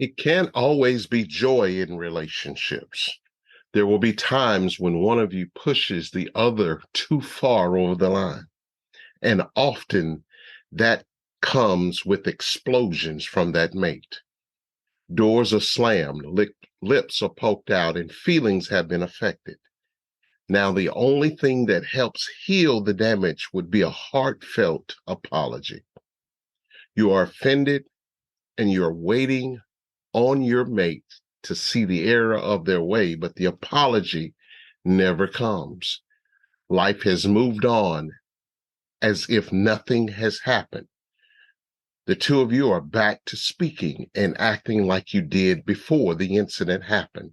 It can't always be joy in relationships. There will be times when one of you pushes the other too far over the line. And often that comes with explosions from that mate. Doors are slammed, lips are poked out, and feelings have been affected. Now, the only thing that helps heal the damage would be a heartfelt apology. You are offended and you're waiting on your mate to see the error of their way, but the apology never comes. Life has moved on as if nothing has happened. The two of you are back to speaking and acting like you did before the incident happened,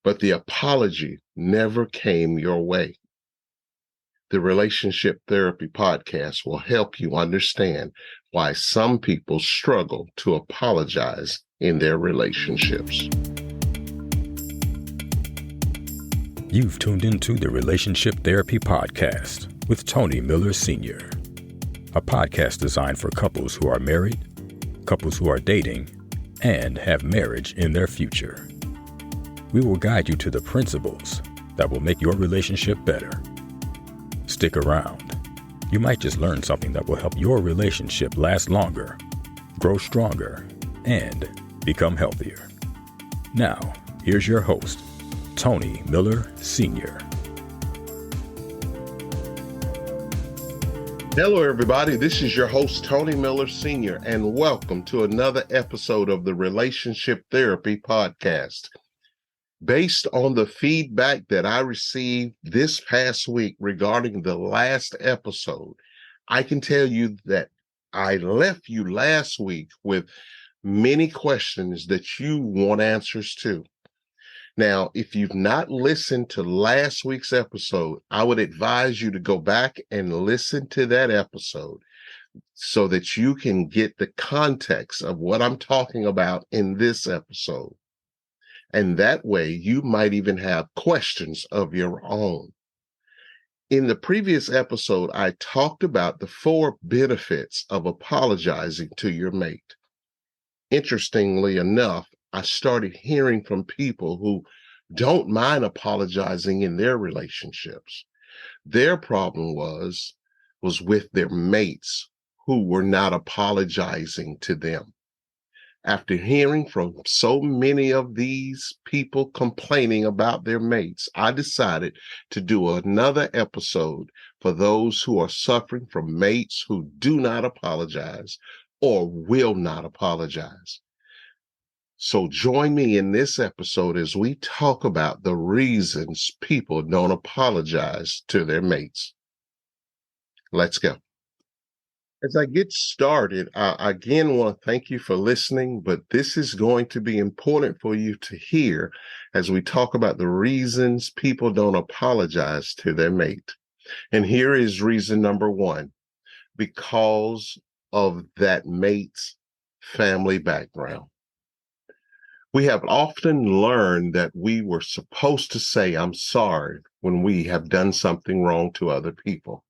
but the apology never came your way. The Relationship Therapy Podcast will help you understand why some people struggle to apologize in their relationships. You've tuned into the Relationship Therapy Podcast with Tony Miller Sr., a podcast designed for couples who are married, couples who are dating, and have marriage in their future. We will guide you to the principles that will make your relationship better. Stick around. You might just learn something that will help your relationship last longer, grow stronger, and become healthier. Now, here's your host, Tony Miller Sr. Hello, everybody. This is your host, Tony Miller Sr., and welcome to another episode of the Relationship Therapy Podcast. Based on the feedback that I received this past week regarding the last episode, I can tell you that I left you last week with many questions that you want answers to. Now, if you've not listened to last week's episode, I would advise you to go back and listen to that episode so that you can get the context of what I'm talking about in this episode. And that way, you might even have questions of your own. In the previous episode, I talked about the 4 benefits of apologizing to your mate. Interestingly enough, I started hearing from people who don't mind apologizing in their relationships. Their problem was with their mates who were not apologizing to them. After hearing from so many of these people complaining about their mates, I decided to do another episode for those who are suffering from mates who do not apologize or will not apologize. So join me in this episode as we talk about the reasons people don't apologize to their mates. Let's go. As I get started, I again want to thank you for listening, but this is going to be important for you to hear as we talk about the reasons people don't apologize to their mate. And here is reason number 1, because of that mate's family background. We have often learned that we were supposed to say, "I'm sorry," when we have done something wrong to other people.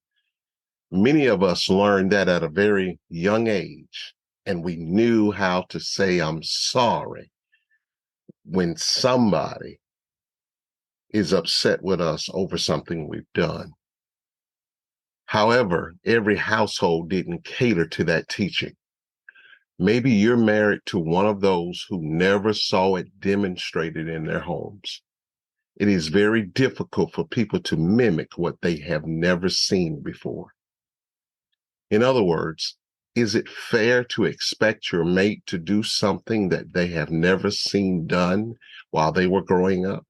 Many of us learned that at a very young age, and we knew how to say, "I'm sorry," when somebody is upset with us over something we've done. However, every household didn't cater to that teaching. Maybe you're married to one of those who never saw it demonstrated in their homes. It is very difficult for people to mimic what they have never seen before. In other words, is it fair to expect your mate to do something that they have never seen done while they were growing up?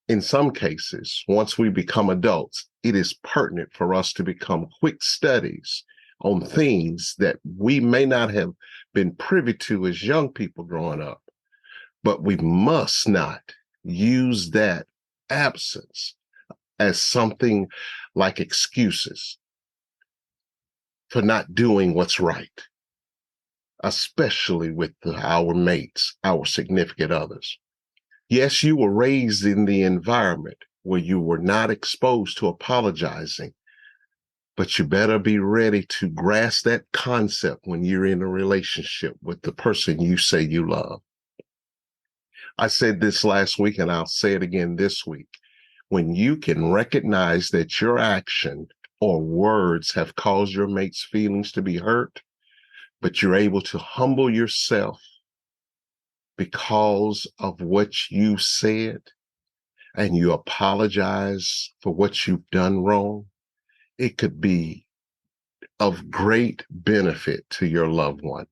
In some cases, once we become adults, it is pertinent for us to become quick studies on things that we may not have been privy to as young people growing up. But we must not use that absence as something like excuses for not doing what's right, especially with our mates, our significant others. Yes, you were raised in the environment where you were not exposed to apologizing, But you better be ready to grasp that concept when you're in a relationship with the person you say you love. I said this last week and I'll say it again this week. When you can recognize that your action or words have caused your mate's feelings to be hurt, but you're able to humble yourself because of what you said and you apologize for what you've done wrong, it could be of great benefit to your loved one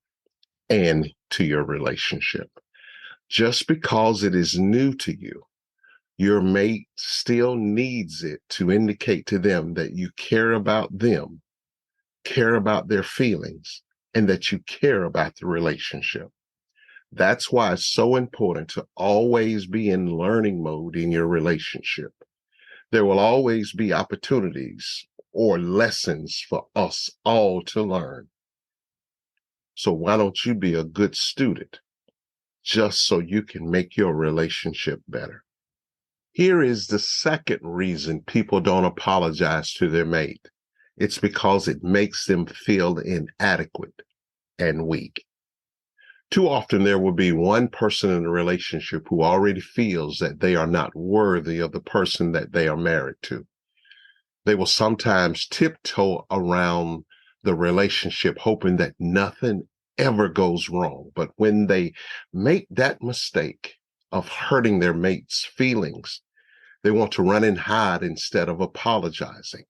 and to your relationship. Just because it is new to you, your mate still needs it to indicate to them that you care about them, care about their feelings, and that you care about the relationship. That's why it's so important to always be in learning mode in your relationship. There will always be opportunities or lessons for us all to learn. So why don't you be a good student just so you can make your relationship better? Here is the second reason people don't apologize to their mate. It's because it makes them feel inadequate and weak. Too often there will be one person in a relationship who already feels that they are not worthy of the person that they are married to. They will sometimes tiptoe around the relationship, hoping that nothing ever goes wrong. But when they make that mistake of hurting their mate's feelings, they want to run and hide instead of apologizing.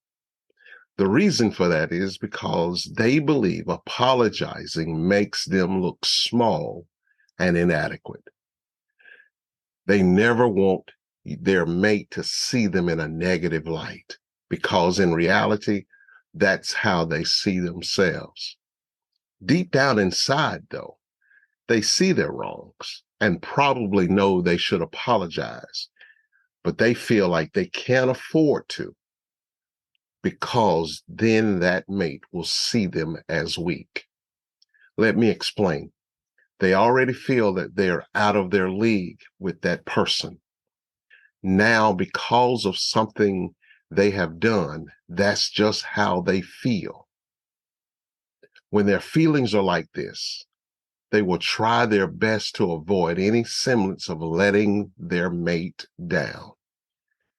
The reason for that is because they believe apologizing makes them look small and inadequate. They never want their mate to see them in a negative light because in reality, that's how they see themselves. Deep down inside, though, they see their wrongs and probably know they should apologize, but they feel like they can't afford to because then that mate will see them as weak. Let me explain. They already feel that they're out of their league with that person. Now, because of something they have done, that's just how they feel. When their feelings are like this, they will try their best to avoid any semblance of letting their mate down.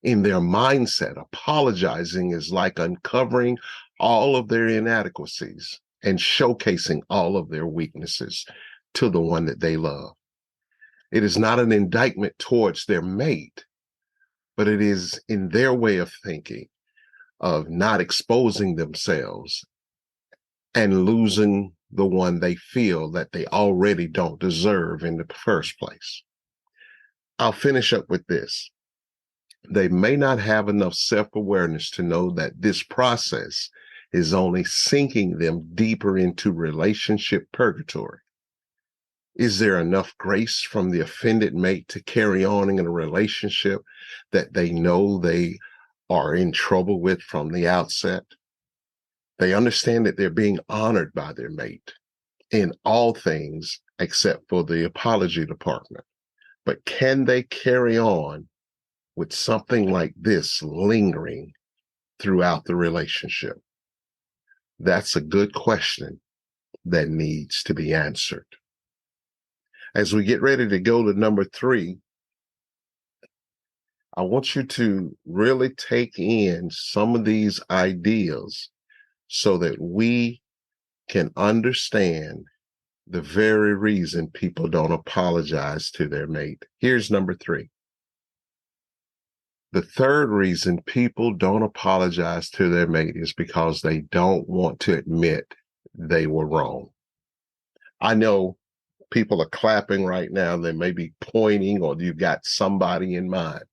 In their mindset, apologizing is like uncovering all of their inadequacies and showcasing all of their weaknesses to the one that they love. It is not an indictment towards their mate, but it is in their way of thinking of not exposing themselves and losing the one they feel that they already don't deserve in the first place. I'll finish up with this. They may not have enough self-awareness to know that this process is only sinking them deeper into relationship purgatory. Is there enough grace from the offended mate to carry on in a relationship that they know they are in trouble with from the outset? They understand that they're being honored by their mate in all things except for the apology department. But can they carry on with something like this lingering throughout the relationship? That's a good question that needs to be answered. As we get ready to go to number 3, I want you to really take in some of these ideas so that we can understand the very reason people don't apologize to their mate. Here's number 3. The third reason people don't apologize to their mate is because they don't want to admit they were wrong. I know people are clapping right now. They may be pointing or you've got somebody in mind.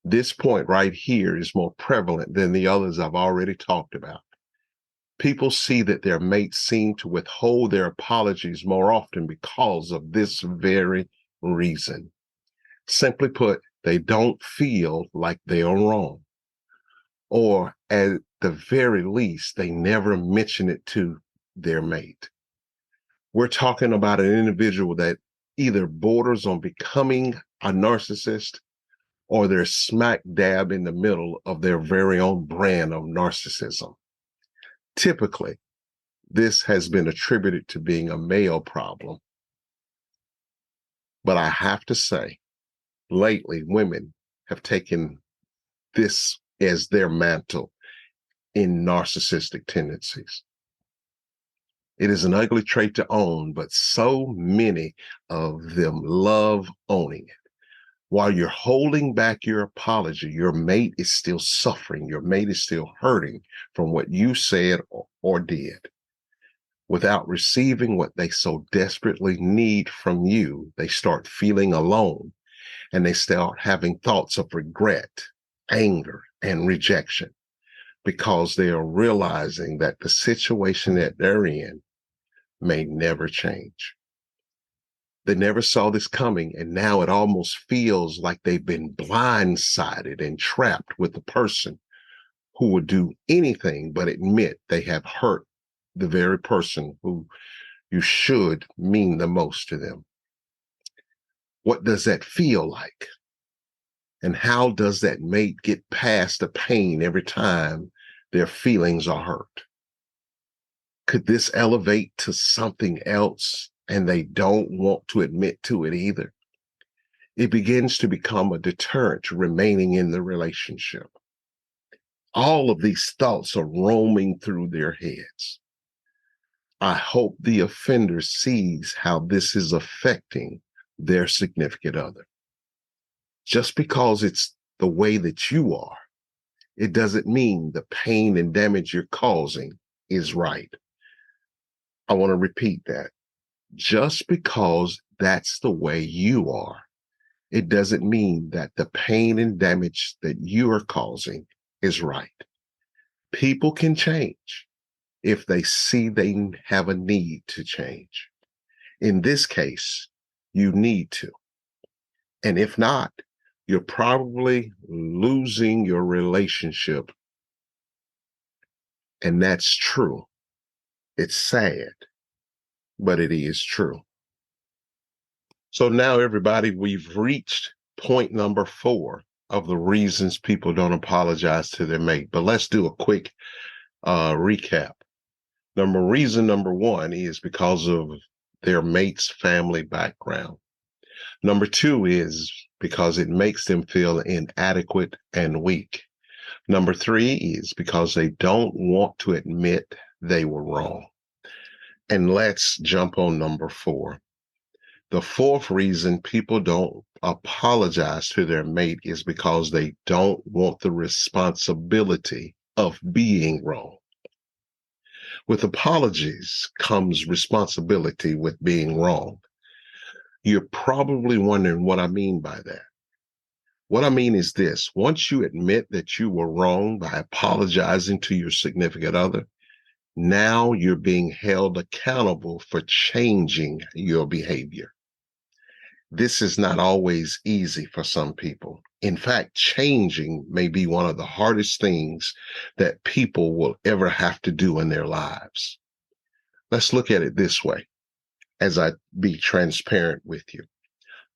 This point right here is more prevalent than the others I've already talked about. People see that their mates seem to withhold their apologies more often because of this very reason. Simply put, they don't feel like they are wrong. Or at the very least, they never mention it to their mate. We're talking about an individual that either borders on becoming a narcissist or they're smack dab in the middle of their very own brand of narcissism. Typically, this has been attributed to being a male problem. But I have to say, lately, women have taken this as their mantle in narcissistic tendencies. It is an ugly trait to own, but so many of them love owning it. While you're holding back your apology, your mate is still suffering. Your mate is still hurting from what you said or did. Without receiving what they so desperately need from you, they start feeling alone and they start having thoughts of regret, anger, and rejection because they are realizing that the situation that they're in may never change. They never saw this coming, and now it almost feels like they've been blindsided and trapped with the person who would do anything but admit they have hurt the very person who you should mean the most to them. What does that feel like? And how does that mate get past the pain every time their feelings are hurt? Could this elevate to something else and they don't want to admit to it either? It begins to become a deterrent to remaining in the relationship. All of these thoughts are roaming through their heads. I hope the offender sees how this is affecting their significant other. Just because it's the way that you are, it doesn't mean the pain and damage you're causing is right. I want to repeat that. Just because that's the way you are, it doesn't mean that the pain and damage that you are causing is right. People can change if they see they have a need to change. In this case, you need to. And if not, you're probably losing your relationship. And that's true. It's sad, but it is true. So now, everybody, we've reached point number 4 of the reasons people don't apologize to their mate. But let's do a quick recap. Reason number 1 is because of their mate's family background. Number 2 is because it makes them feel inadequate and weak. Number 3 is because they don't want to admit they were wrong. And let's jump on number 4. The 4th reason people don't apologize to their mate is because they don't want the responsibility of being wrong. With apologies comes responsibility with being wrong. You're probably wondering what I mean by that. What I mean is this: once you admit that you were wrong by apologizing to your significant other, now you're being held accountable for changing your behavior. This is not always easy for some people. In fact, changing may be one of the hardest things that people will ever have to do in their lives. Let's look at it this way, as I be transparent with you.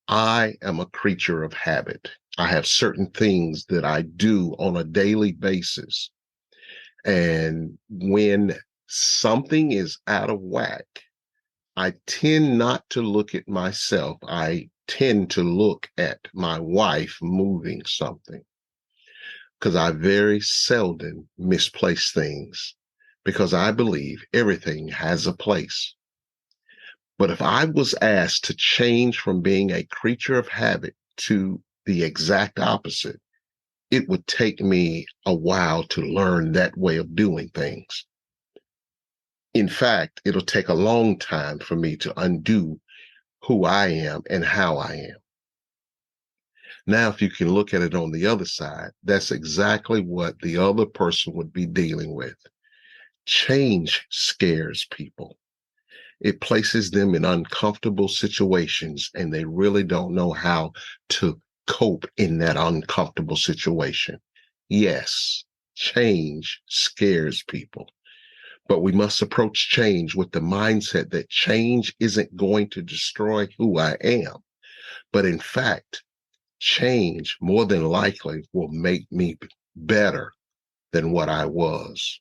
I am a creature of habit. I have certain things that I do on a daily basis. And when something is out of whack, I tend not to look at myself. I tend to look at my wife moving something because I very seldom misplace things because I believe everything has a place. But if I was asked to change from being a creature of habit to the exact opposite, it would take me a while to learn that way of doing things. In fact, it'll take a long time for me to undo who I am and how I am. Now, if you can look at it on the other side, that's exactly what the other person would be dealing with. Change scares people. It places them in uncomfortable situations, and they really don't know how to cope in that uncomfortable situation. Yes, change scares people. But we must approach change with the mindset that change isn't going to destroy who I am. But in fact, change more than likely will make me better than what I was.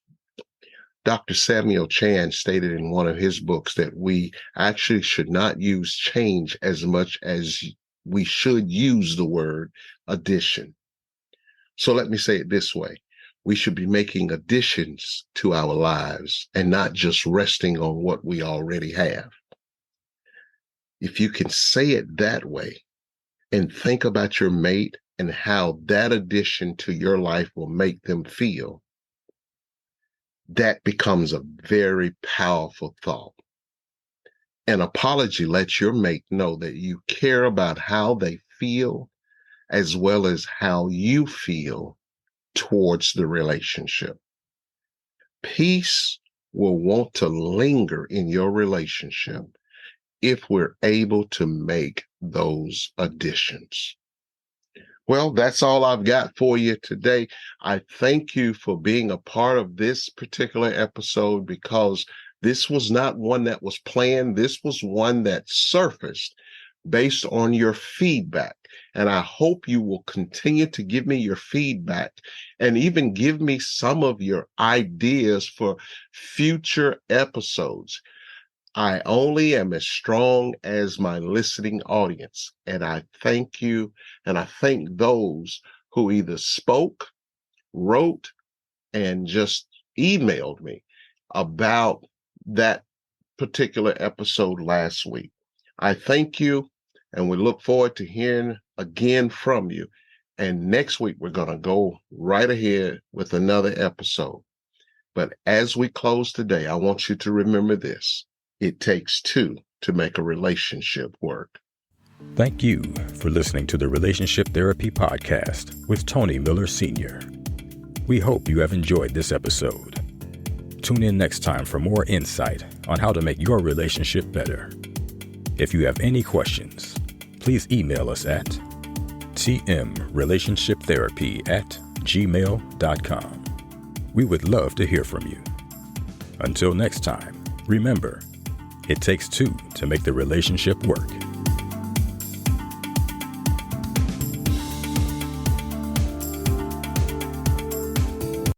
Dr. Samuel Chan stated in one of his books that we actually should not use change as much as we should use the word addition. So let me say it this way. We should be making additions to our lives and not just resting on what we already have. If you can say it that way and think about your mate and how that addition to your life will make them feel, that becomes a very powerful thought. An apology lets your mate know that you care about how they feel as well as how you feel towards the relationship. Peace will want to linger in your relationship if we're able to make those additions. Well, that's all I've got for you today. I thank you for being a part of this particular episode because this was not one that was planned. This was one that surfaced based on your feedback. And I hope you will continue to give me your feedback and even give me some of your ideas for future episodes. I only am as strong as my listening audience. And I thank you. And I thank those who either spoke, wrote, and just emailed me about that particular episode last week. I thank you. And we look forward to hearing again from you. And next week, we're going to go right ahead with another episode. But as we close today, I want you to remember this. It takes two to make a relationship work. Thank you for listening to the Relationship Therapy Podcast with Tony Miller Sr. We hope you have enjoyed this episode. Tune in next time for more insight on how to make your relationship better. If you have any questions, please email us at tmrelationshiptherapy@gmail.com. We would love to hear from you. Until next time, remember, it takes two to make the relationship work.